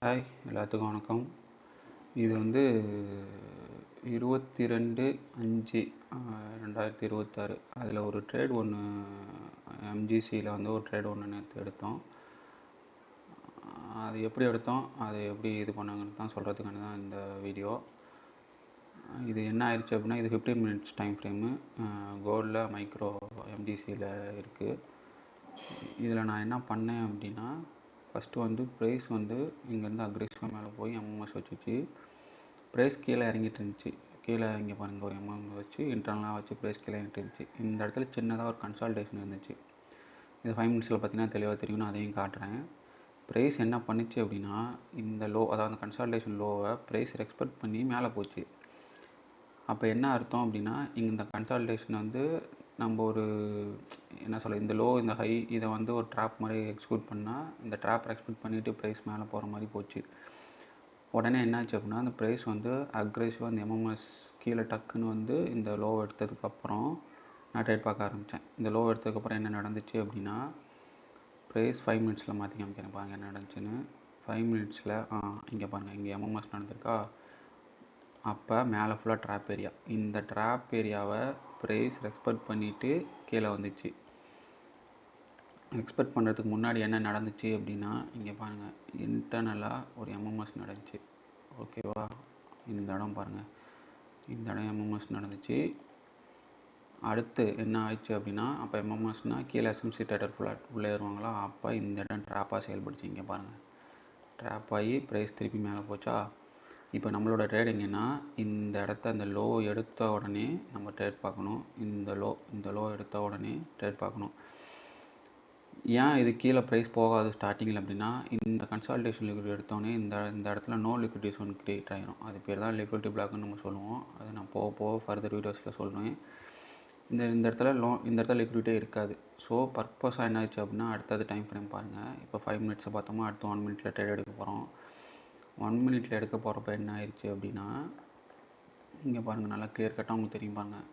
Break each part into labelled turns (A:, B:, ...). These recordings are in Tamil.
A: ஹாய் எல்லாத்துக்கும் வணக்கம். இது வந்து 22/5/2026 அதில் ஒரு ட்ரேட் ஒன்று எம்ஜிசியில் வந்து ஒரு ட்ரேட் ஒன்று நேற்று எடுத்தோம். அது எப்படி எடுத்தோம், அது எப்படி இது பண்ணாங்கன்னு தான் சொல்கிறதுக்கான தான் இந்த வீடியோ. இது என்ன ஆயிடுச்சு அப்படின்னா, இது 15 மினிட்ஸ் டைம் ஃப்ரேமு கோல்டில் மைக்ரோ எம்ஜிசியில் இருக்குது. இதில் நான் என்ன பண்ணேன் அப்படின்னா, ஃபஸ்ட்டு வந்து ப்ரைஸ் வந்து இங்கேருந்து அக்ரெசிவாக மேலே போய் எம்எம்எஸ் வச்சுச்சு. ப்ரைஸ் கீழே இறங்கிட்டு இருந்துச்சு. கீழே இங்கே பாருங்கள், ஒரு எம்எம்எஸ் வச்சு இன்டர்னலாக வச்சு ப்ரைஸ் கீழே இறங்கிட்டு இருந்துச்சு. இந்த இடத்துல சின்னதாக ஒரு கன்சால்டேஷன் இருந்துச்சு. இது 5 மினிட்ஸில் பார்த்தீங்கன்னா தெளிவாக தெரியும். நான் அதையும் காட்டுறேன். ப்ரைஸ் என்ன பண்ணிச்சு அப்படின்னா, இந்த லோ, அதாவது அந்த கன்சால்டேஷன் லோவை ப்ரைஸ் எக்ஸ்பெக்ட் பண்ணி மேலே போச்சு. அப்போ என்ன அர்த்தம் அப்படின்னா, இந்த கன்சால்டேஷன் வந்து நம்ம ஒரு என்ன சொல்ல, இந்த லோ இந்த ஹை இதை வந்து ஒரு ட்ராப் மாதிரி எக்ஸிக்யூட் பண்ணால், இந்த ட்ராப்பை எக்ஸ்பெக்ட் பண்ணிவிட்டு ப்ரைஸ் மேலே போகிற மாதிரி போச்சு. உடனே என்னாச்சு அப்படின்னா, அந்த ப்ரைஸ் வந்து அக்ரெசிவாக அந்த எம்எம்எஸ் கீழே டக்குன்னு வந்து இந்த லோ எடுத்ததுக்கப்புறம் நான் ட்ரேட் பார்க்க ஆரம்பித்தேன். இந்த லோ எடுத்ததுக்கப்புறம் என்ன நடந்துச்சு அப்படின்னா, ப்ரைஸ் 5 மினிட்ஸில் மாற்றி காமிக்கிறேன் பாருங்கள் என்ன நடந்துச்சுன்னு. 5 மினிட்ஸில் இங்கே பாருங்கள், இங்கே எம்எம்எஸ் நடந்திருக்கா. அப்போ மேலே ஃபுல்லாக ட்ராப் ஏரியா. இந்த ட்ராப் ஏரியாவை ப்ரைஸ் எக்ஸ்பெக்ட் பண்ணிவிட்டு கீழே வந்துச்சு. எக்ஸ்பெக்ட் பண்ணுறதுக்கு முன்னாடி என்ன நடந்துச்சு அப்படின்னா, இங்கே பாருங்கள், இன்டர்னலாக ஒரு எம்எம்எஸ் நடந்துச்சு. ஓகேவா, இந்த இடம் பாருங்கள், இந்த இடம் எம்எம்எஸ் நடந்துச்சு. அடுத்து என்ன ஆயிடுச்சு அப்படின்னா, அப்போ எம்எம்எஸ்னால் கீழே எஸ்எம்சி ட்ரேடர் ஃபுல்லாக உள்ளே ஏறுவாங்களா, அப்போ இந்த இடம் ட்ராப்பாக செயல்படுச்சு. இங்கே பாருங்கள், ட்ராப் ஆகி ப்ரைஸ் திருப்பி மேலே போச்சா. இப்போ நம்மளோட ட்ரேடிங் என்ன, இந்த இடத்த அந்த லோ எடுத்த உடனே நம்ம ட்ரேட் பார்க்கணும். இந்த லோ எடுத்த உடனே ட்ரேட் பார்க்கணும். ஏன் இது கீழே ப்ரைஸ் போகாது ஸ்டார்டிங்கில் அப்படின்னா, இந்த கன்சால்டேஷன் லிக்விட் எடுத்தோடனே இந்த இடத்துல நோ லிக்விடிட்டி ஒன் க்ரியேட் ஆகிடும். அது பேர் தான் லிக்விடிட்டி பிளாக்னு நம்ம சொல்லுவோம். அது நான் போக ஃபர்தர் வீடியோஸில் சொல்லுவேன். இந்த இடத்துல லிக்விடிட்டே இருக்காது. ஸோ பர்பஸாக என்ன ஆச்சு அப்படின்னா, அடுத்தது டைம் ஃப்ரேம் பாருங்கள். இப்போ 5 மினிட்ஸை பார்த்தோமா, அடுத்து 1 மினிட்ல ட்ரேட் எடுக்க போகிறோம். 1 மினிட்ல எடுக்க போகிறப்ப என்ன ஆயிடுச்சு அப்படின்னா, இங்கே பாருங்கள், நல்லா கிளியர் கட்டாக உங்களுக்கு தெரியும் பாருங்கள்.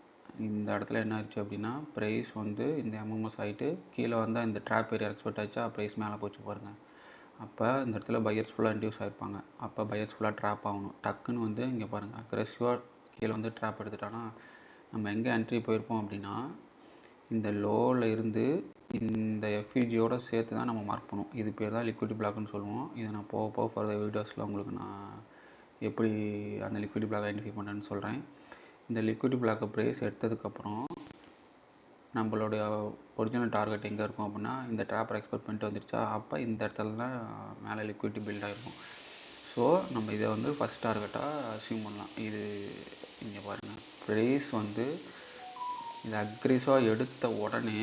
A: இந்த இடத்துல என்ன ஆயிடுச்சு அப்படின்னா, ப்ரைஸ் வந்து இந்த எம்எம்எஸ் ஆகிட்டு கீழே வந்தால் இந்த ட்ராப் ஏரியா எக்ஸ்பெக்ட் ஆச்சா, ப்ரைஸ் மேலே போச்சு பாருங்கள். அப்போ இந்த இடத்துல பையர்ஸ் ஃபுல்லாக இன்டியூஸ் ஆகிருப்பாங்க. அப்போ பையர்ஸ் ஃபுல்லாக ட்ராப் ஆகணும். டக்குன்னு வந்து இங்கே பாருங்கள், அக்ரெசிவாக கீழே வந்து ட்ராப் எடுத்துட்டானா, நம்ம எங்கே என்ட்ரி போயிருப்போம் அப்படின்னா, இந்த லோவில் இருந்து இந்த எஃப்யூஜியோடு சேர்த்து தான் நம்ம மார்க் பண்ணுவோம். இது பேர் தான் லிக்விடிட்டி பிளாக்னு சொல்லுவோம். இதை நான் போக ஃபர்தர் வீடியோஸில் உங்களுக்கு நான் எப்படி அந்த லிக்விடிட்டி பிளாக் ஐடென்டிஃபை பண்ணுறேன்னு சொல்கிறேன். இந்த லிக்விடிட்டி பிளாக்கை ப்ரைஸ் எடுத்ததுக்கப்புறம் நம்மளுடைய ஒரிஜினல் டார்கெட் எங்கே இருக்கும் அப்படின்னா, இந்த ட்ராப்பை எக்ஸ்பெக்ட் பண்ணிட்டு வந்துருச்சா, அப்போ இந்த இடத்துல தான் மேலே லிக்விடிட்டி பில்ட் ஆகிருக்கும். ஸோ நம்ம இதை வந்து ஃபஸ்ட் டார்கெட்டாக அசியூம் பண்ணலாம். இது இங்கே பாருங்கள், ப்ரைஸ் வந்து இது அக்ரெசிவாக எடுத்த உடனே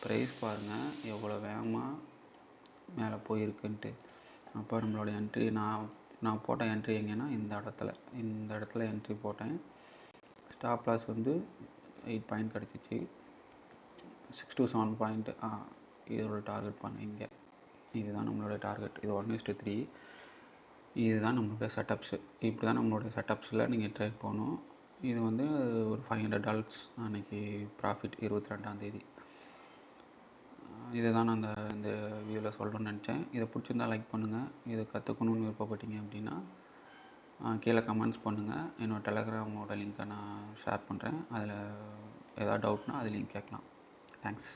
A: ப்ரைஸ் பாருங்கள் எவ்வளோ வேகமாக மேலே போயிருக்குன்ட்டு. அப்போ நம்மளோட என்ட்ரி நான் போட்ட என்ட்ரி எங்கேன்னா, இந்த இடத்துல என்ட்ரி போட்டேன். ஸ்டாப் லாஸ் வந்து 8 பாயிண்ட் கிடச்சிச்சு. 6 to 7 பாயிண்ட். இதோட டார்கெட் பாருங்கள், இங்கே இதுதான் நம்மளோட டார்கெட். இது 1:3. இதுதான் நம்மளோட செட்டப்ஸு. இப்படி தான் நம்மளோட செட்டப்ஸில் நீங்கள் ட்ரேட் போகணும். இது வந்து ஒரு $500 அன்றைக்கி ப்ராஃபிட் 22ஆம் தேதி. இதை தான் நான் இந்த வீடியோவில் சொல்கிறேன்னு நினச்சேன். இதை பிடிச்சிருந்தா லைக் பண்ணுங்கள். இதை கற்றுக்கணுன்னு விருப்பப்பட்டீங்க அப்படின்னா கீழே கமெண்ட்ஸ் பண்ணுங்கள். என்னோடய டெலகிராமோட லிங்க்கை நான் ஷேர் பண்ணுறேன். அதில் ஏதாவது டவுட்னா அதுலேயும் கேட்கலாம். தேங்க்ஸ்.